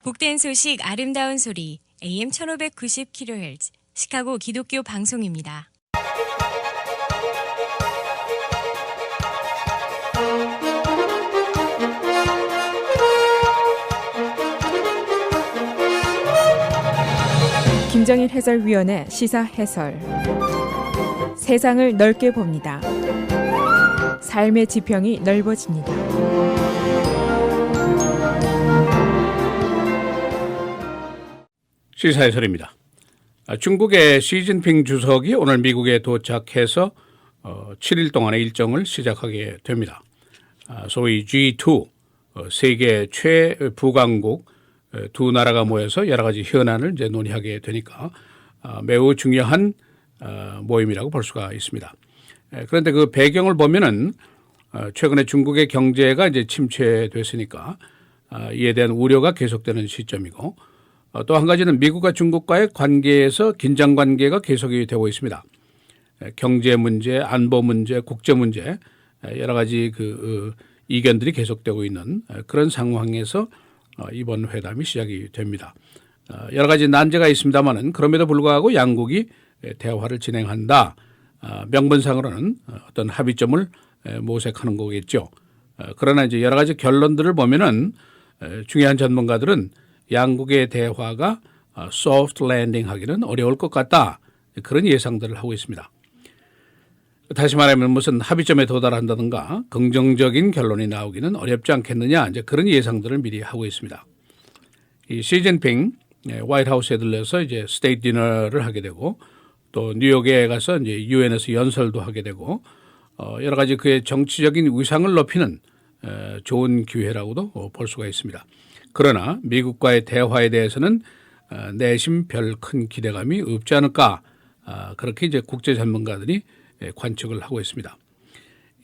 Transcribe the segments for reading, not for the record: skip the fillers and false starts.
복된 소식 아름다운 소리 AM 1590kHz 시카고 기독교 방송입니다. 김정일 해설위원의 시사 해설. 세상을 넓게 봅니다. 삶의 지평이 넓어집니다. 시사 해설입니다. 중국의 시진핑 주석이 오늘 미국에 도착해서 7일 동안의 일정을 시작하게 됩니다. 소위 G2 세계 최부강국 두 나라가 모여서 여러 가지 현안을 이제 논의하게 되니까 매우 중요한 모임이라고 볼 수가 있습니다. 그런데 그 배경을 보면은 최근에 중국의 경제가 이제 침체됐으니까 이에 대한 우려가 계속되는 시점이고 또 한 가지는 미국과 중국과의 관계에서 긴장 관계가 계속이 되고 있습니다. 경제 문제, 안보 문제, 국제 문제 여러 가지 그 이견들이 계속되고 있는 그런 상황에서 이번 회담이 시작이 됩니다. 여러 가지 난제가 있습니다만은 그럼에도 불구하고 양국이 대화를 진행한다. 명분상으로는 어떤 합의점을 모색하는 거겠죠. 그러나 이제 여러 가지 결론들을 보면은 중요한 전문가들은 양국의 대화가 소프트 랜딩 하기는 어려울 것 같다. 그런 예상들을 하고 있습니다. 다시 말하면 무슨 합의점에 도달한다든가 긍정적인 결론이 나오기는 어렵지 않겠느냐 이제 그런 예상들을 미리 하고 있습니다. 이 시진핑 화이트하우스에 들려서 이제 스테이트 디너를 하게 되고 또 뉴욕에 가서 이제 유엔에서 연설도 하게 되고 여러 가지 그의 정치적인 위상을 높이는 좋은 기회라고도 볼 수가 있습니다. 그러나 미국과의 대화에 대해서는 내심 별 큰 기대감이 없지 않을까 그렇게 이제 국제 전문가들이 관측을 하고 있습니다.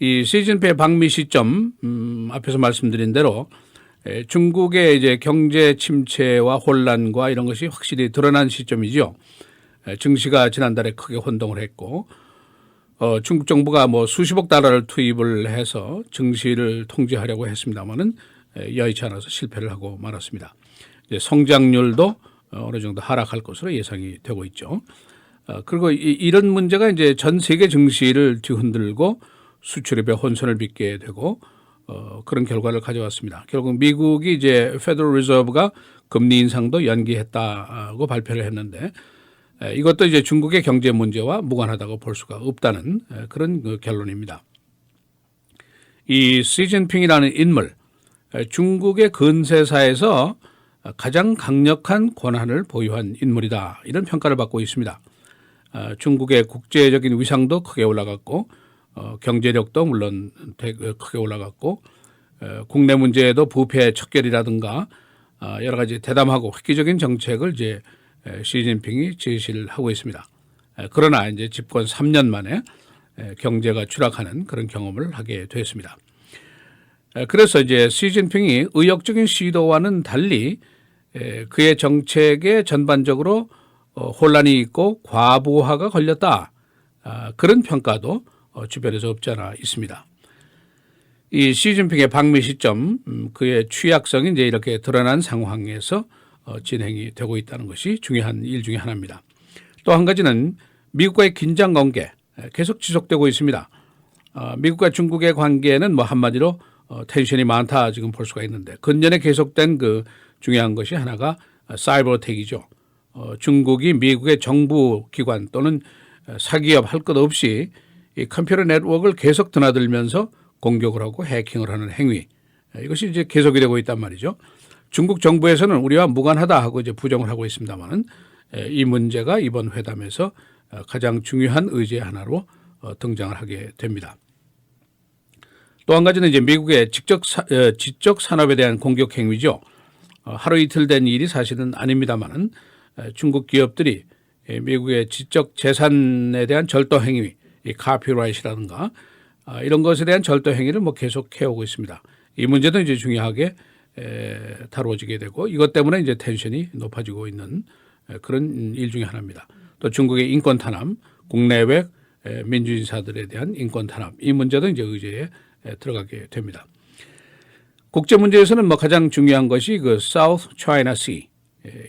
이 시진핑 방미 시점 앞에서 말씀드린 대로 중국의 이제 경제 침체와 혼란과 이런 것이 확실히 드러난 시점이죠. 증시가 지난달에 크게 혼동을 했고 중국 정부가 뭐 수십억 달러를 투입을 해서 증시를 통제하려고 했습니다마는 여의치 않아서 실패를 하고 말았습니다. 이제 성장률도 어느 정도 하락할 것으로 예상이 되고 있죠. 그리고 이런 문제가 이제 전 세계 증시를 뒤흔들고 수출입에 혼선을 빚게 되고 그런 결과를 가져왔습니다. 결국 미국이 이제 페더럴 리저브가 금리 인상도 연기했다고 발표를 했는데 이것도 이제 중국의 경제 문제와 무관하다고 볼 수가 없다는 그런 그 결론입니다. 이 시진핑이라는 인물 중국의 근세사에서 가장 강력한 권한을 보유한 인물이다 이런 평가를 받고 있습니다. 중국의 국제적인 위상도 크게 올라갔고 경제력도 물론 크게 올라갔고 국내 문제에도 부패 척결이라든가 여러 가지 대담하고 획기적인 정책을 이제 시진핑이 제시를 하고 있습니다. 그러나 이제 집권 3년 만에 경제가 추락하는 그런 경험을 하게 됐습니다. 그래서 이제 시진핑이 의욕적인 시도와는 달리 그의 정책에 전반적으로 혼란이 있고 과부하가 걸렸다. 그런 평가도 주변에서 없지 않아 있습니다. 이 시진핑의 방미 시점 그의 취약성이 이제 이렇게 드러난 상황에서 진행이 되고 있다는 것이 중요한 일 중에 하나입니다. 또 한 가지는 미국과의 긴장 관계 계속 지속되고 있습니다. 미국과 중국의 관계는 뭐 한마디로 텐션이 많다 지금 볼 수가 있는데 근년에 계속된 그 중요한 것이 하나가 사이버 어택이죠. 중국이 미국의 정부 기관 또는 사기업 할 것 없이 이 컴퓨터 네트워크를 계속 드나들면서 공격을 하고 해킹을 하는 행위 이것이 이제 계속이 되고 있단 말이죠. 중국 정부에서는 우리와 무관하다 하고 이제 부정을 하고 있습니다만은 이 문제가 이번 회담에서 가장 중요한 의제 하나로 등장을 하게 됩니다. 또 한 가지는 이제 미국의 지적 산업에 대한 공격 행위죠. 하루 이틀 된 일이 사실은 아닙니다만은 중국 기업들이 미국의 지적 재산에 대한 절도 행위, 이 카피라이트라든가 이런 것에 대한 절도 행위를 뭐 계속 해오고 있습니다. 이 문제도 이제 중요하게 다루어지게 되고 이것 때문에 이제 텐션이 높아지고 있는 그런 일 중에 하나입니다. 또 중국의 인권 탄압, 국내외 민주인사들에 대한 인권 탄압 이 문제도 이제 의제에 들어가게 됩니다. 국제 문제에서는 뭐 가장 중요한 것이 그 South China Sea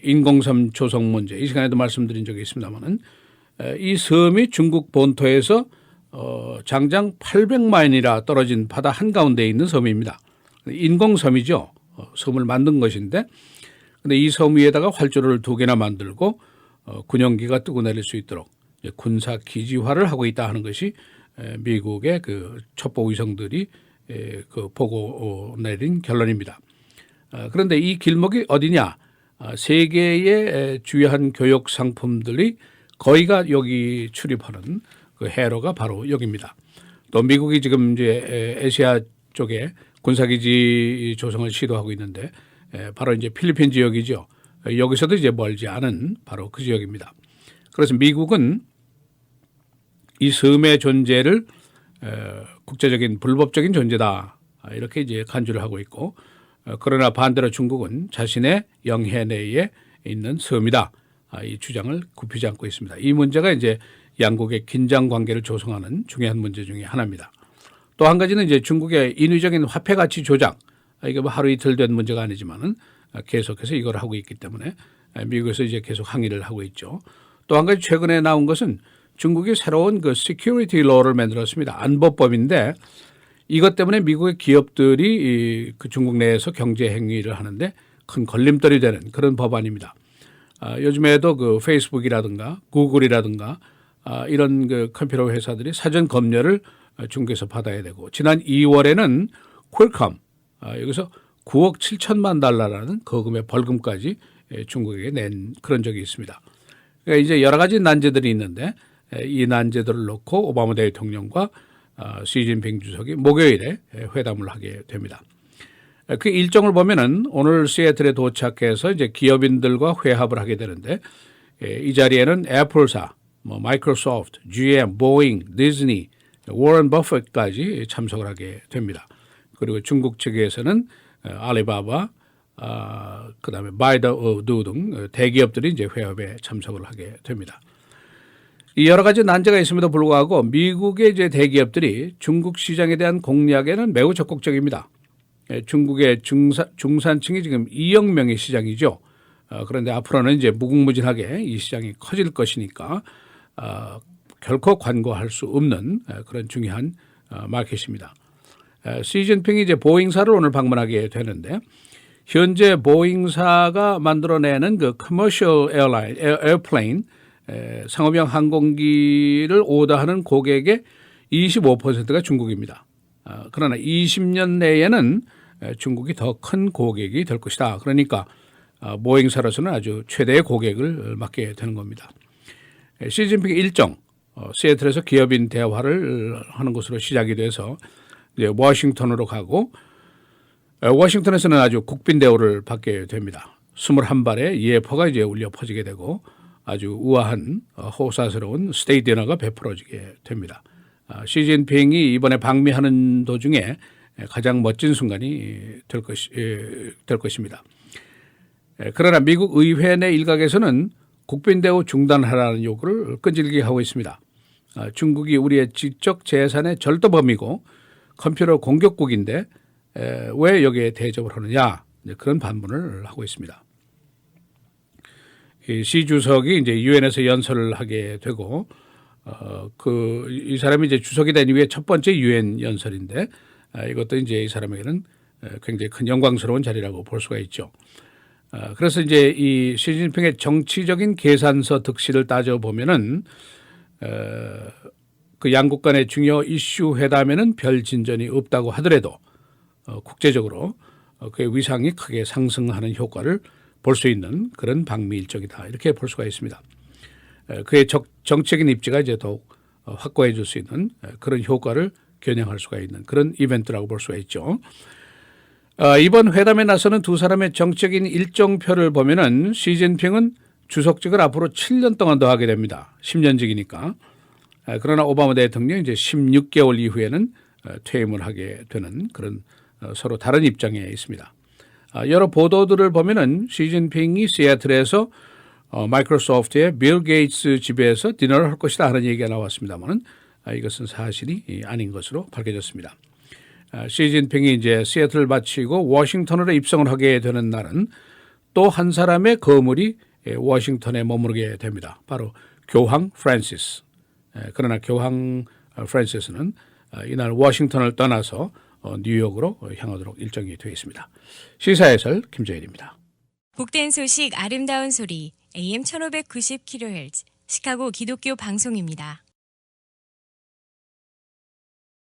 인공섬 조성 문제. 이 시간에도 말씀드린 적이 있습니다만은 이 섬이 중국 본토에서 장장 800마일이나 떨어진 바다 한가운데에 있는 섬입니다. 인공섬이죠. 섬을 만든 것인데 근데 이 섬 위에다가 활주로를 2개나 만들고 군용기가 뜨고 내릴 수 있도록 군사 기지화를 하고 있다 하는 것이 미국의 그 첩보 위성들이 그 보고 내린 결론입니다. 그런데 이 길목이 어디냐? 세계의 주요한 교육 상품들이 거의가 여기 출입하는 그 해로가 바로 여기입니다. 또 미국이 지금 이제 아시아 쪽에 군사기지 조성을 시도하고 있는데 바로 이제 필리핀 지역이죠. 여기서도 이제 멀지 않은 바로 그 지역입니다. 그래서 미국은 이 섬의 존재를 국제적인 불법적인 존재다 이렇게 이제 간주를 하고 있고 그러나 반대로 중국은 자신의 영해 내에 있는 섬이다 이 주장을 굽히지 않고 있습니다. 이 문제가 이제 양국의 긴장 관계를 조성하는 중요한 문제 중에 하나입니다. 또 한 가지는 이제 중국의 인위적인 화폐 가치 조작 이게 뭐 하루 이틀 된 문제가 아니지만은 계속해서 이걸 하고 있기 때문에 미국에서 이제 계속 항의를 하고 있죠. 또 한 가지 최근에 나온 것은 중국이 새로운 그 시큐리티 로를 만들었습니다. 안보법인데 이것 때문에 미국의 기업들이 그 중국 내에서 경제 행위를 하는데 큰 걸림돌이 되는 그런 법안입니다. 요즘에도 그 페이스북이라든가 구글이라든가 이런 그 컴퓨터 회사들이 사전 검열을 중국에서 받아야 되고 지난 2월에는 퀄컴 여기서 9억 7천만 달러라는 거금의 벌금까지 중국에게 낸 그런 적이 있습니다. 그러니까 이제 여러 가지 난제들이 있는데 이 난제들을 놓고 오바마 대통령과 시진핑 주석이 목요일에 회담을 하게 됩니다. 그 일정을 보면은 오늘 시애틀에 도착해서 이제 기업인들과 회합을 하게 되는데 이 자리에는 애플사, 뭐 마이크로소프트, GM, 보잉, 디즈니, 워런 버핏까지 참석을 하게 됩니다. 그리고 중국 측에서는 알리바바, 그다음에 바이더두 등 대기업들이 이제 회합에 참석을 하게 됩니다. 이 여러 가지 난제가 있음에도 불구하고 미국의 이제 대기업들이 중국 시장에 대한 공략에는 매우 적극적입니다. 중국의 중산층이 지금 2억 명의 시장이죠. 그런데 앞으로는 이제 무궁무진하게 이 시장이 커질 것이니까 결코 관고할 수 없는 그런 중요한 마켓입니다. 시진핑이 이제 보잉사를 오늘 방문하게 되는데 현재 보잉사가 만들어내는 그 커머셜 에어플레인 상업용 항공기를 오더하는 고객의 25%가 중국입니다. 그러나 20년 내에는 중국이 더 큰 고객이 될 것이다. 그러니까 보잉사로서는 아주 최대의 고객을 맡게 되는 겁니다. 시진핑 일정 시애틀에서 기업인 대화를 하는 것으로 시작이 돼서 이제 워싱턴으로 가고 워싱턴에서는 아주 국빈 대우를 받게 됩니다. 21발의 예포가 이제 울려 퍼지게 되고 아주 우아한 호사스러운 스테이 디너가 베풀어지게 됩니다. 시진핑이 이번에 방미하는 도중에 가장 멋진 순간이 될 것입니다. 그러나 미국 의회 내 일각에서는 국빈 대우 중단하라는 요구를 끈질기게 하고 있습니다. 중국이 우리의 지적 재산의 절도범이고 컴퓨터 공격국인데 왜 여기에 대접을 하느냐 그런 반문을 하고 있습니다. 시 주석이 이제 유엔에서 연설을 하게 되고 이 사람이 이제 주석이 된 이후에 첫 번째 유엔 연설인데 이것도 이제 이 사람에게는 굉장히 큰 영광스러운 자리라고 볼 수가 있죠. 그래서 이제 이 시진핑의 정치적인 계산서 득실을 따져 보면은 그 양국 간의 중요 이슈 회담에는 별 진전이 없다고 하더라도 국제적으로 그의 위상이 크게 상승하는 효과를 볼 수 있는 그런 방미 일정이다 이렇게 볼 수가 있습니다. 그의 정치적인 입지가 이제 더욱 확고해질 수 있는 그런 효과를 겨냥할 수가 있는 그런 이벤트라고 볼 수가 있죠. 이번 회담에 나서는 두 사람의 정적인 일정표를 보면은 시진핑은 주석직을 앞으로 7년 동안 더 하게 됩니다. 10년직이니까. 그러나 오바마 대통령이 이제 16개월 이후에는 퇴임을 하게 되는 그런 서로 다른 입장에 있습니다. 여러 보도들을 보면은 시진핑이 시애틀에서 마이크로소프트의 빌 게이츠 집에서 디너를 할 것이다 하는 얘기가 나왔습니다만은 이것은 사실이 아닌 것으로 밝혀졌습니다. 시진핑이 이제 시애틀을 마치고 워싱턴으로 입성을 하게 되는 날은 또 한 사람의 거물이 워싱턴에 머무르게 됩니다. 바로 교황 프란시스. 그러나 교황 프란시스는 이날 워싱턴을 떠나서 뉴욕으로 향하도록 일정이 되어 있습니다. 시사해설 김재일입니다. 복된 소식 아름다운 소리 AM 1590kHz 시카고 기독교 방송입니다.